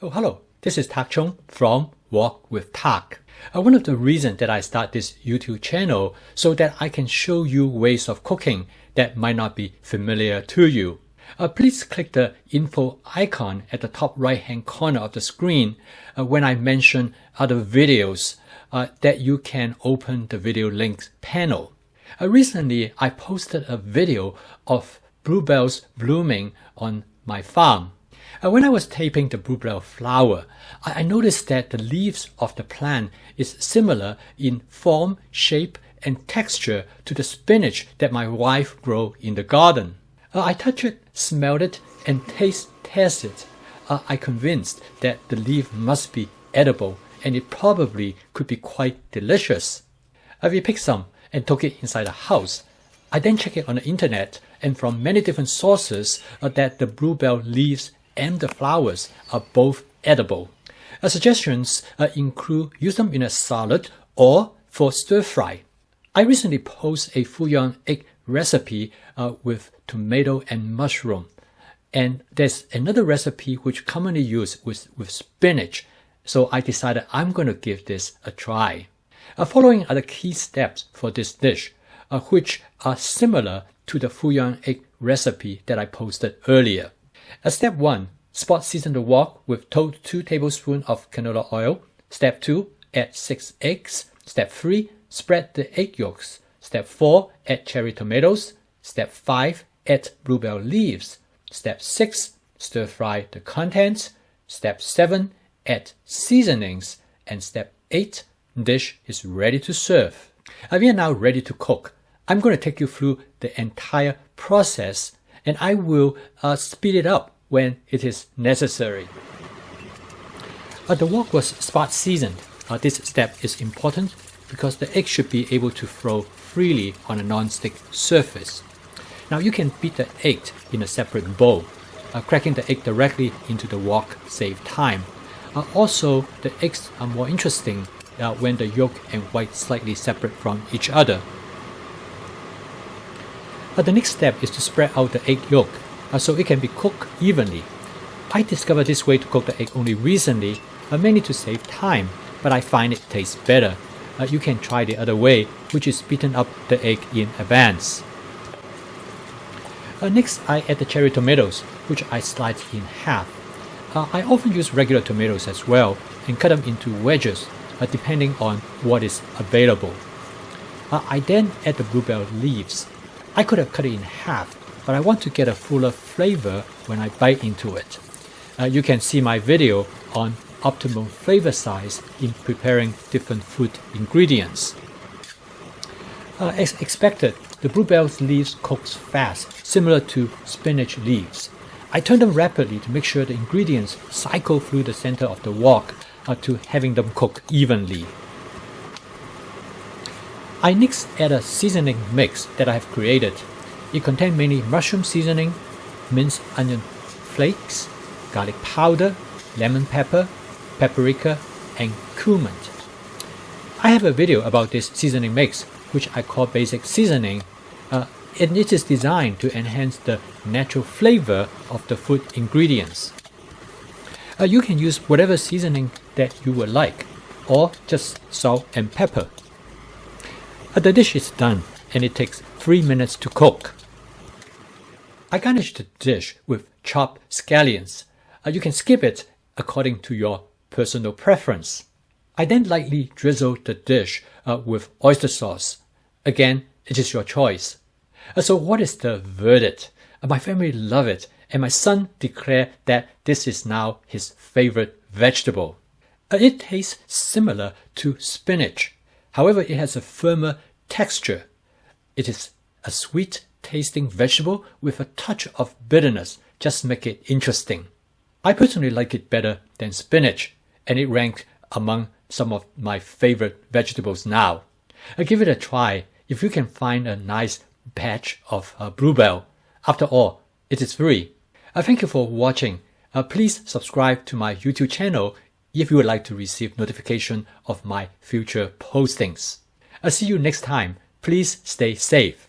Oh, hello. This is Tak Chung from Walk with Tak. One of the reasons that I start this YouTube channel so that I can show you ways of cooking that might not be familiar to you. Please click the info icon at the top right hand corner of the screen when I mention other videos that you can open the video links panel. Recently, I posted a video of bluebells blooming on my farm. When I was taping the bluebell flower, I noticed that the leaves of the plant is similar in form, shape, and texture to the spinach that my wife grew in the garden. I touched it, smelled it, and tasted it. I'm convinced that the leaf must be edible and it probably could be quite delicious. We picked some and took it inside the house. I then checked it on the internet and from many different sources that the bluebell leaves and the flowers are both edible. Suggestions include use them in a salad or for stir fry. I recently posted a Foo Young Egg recipe with tomato and mushroom. And there's another recipe which commonly used with spinach. So I decided I'm going to give this a try. Following are the key steps for this dish, which are similar to the Foo Young Egg recipe that I posted earlier. Step 1. Spot season the wok with 2 tablespoons of canola oil. Step 2. Add 6 eggs. Step 3. Spread the egg yolks. Step 4. Add cherry tomatoes. Step 5. Add bluebell leaves. Step 6. Stir fry the contents. Step 7. Add seasonings. And step 8. Dish is ready to serve. We are now ready to cook. I'm going to take you through the entire process and I will speed it up when it is necessary. The wok was spot seasoned. This step is important because the egg should be able to flow freely on a non-stick surface. Now you can beat the egg in a separate bowl. Cracking the egg directly into the wok saves time. Also, the eggs are more interesting when the yolk and white slightly separate from each other. The next step is to spread out the egg yolk so it can be cooked evenly. I discovered this way to cook the egg only recently, mainly to save time, but I find it tastes better. You can try the other way, which is beating up the egg in advance. Next, I add the cherry tomatoes, which I slice in half. I often use regular tomatoes as well and cut them into wedges, depending on what is available. I then add the bluebell leaves. I could have cut it in half, but I want to get a fuller flavor when I bite into it. You can see my video on optimal flavor size in preparing different food ingredients. As expected, the bluebell leaves cooks fast, similar to spinach leaves. I turn them rapidly to make sure the ingredients cycle through the center of the wok to having them cook evenly. I next add a seasoning mix that I have created. It contains mainly mushroom seasoning, minced onion flakes, garlic powder, lemon pepper, paprika, and cumin. I have a video about this seasoning mix, which I call basic seasoning, and it is designed to enhance the natural flavor of the food ingredients. You can use whatever seasoning that you would like, or just salt and pepper. The dish is done, and it takes 3 minutes to cook. I garnish the dish with chopped scallions. You can skip it according to your personal preference. I then lightly drizzle the dish with oyster sauce. Again, it is your choice. So what is the verdict? My family love it, and my son declared that this is now his favorite vegetable. It tastes similar to spinach. However, it has a firmer texture. It is a sweet tasting vegetable with a touch of bitterness. Just make it interesting. I personally like it better than spinach, and it ranks among some of my favorite vegetables now. Give it a try if you can find a nice batch of bluebell. After all, it is free. Thank you for watching. Please subscribe to my YouTube channel if you would like to receive notification of my future postings. I'll see you next time. Please stay safe.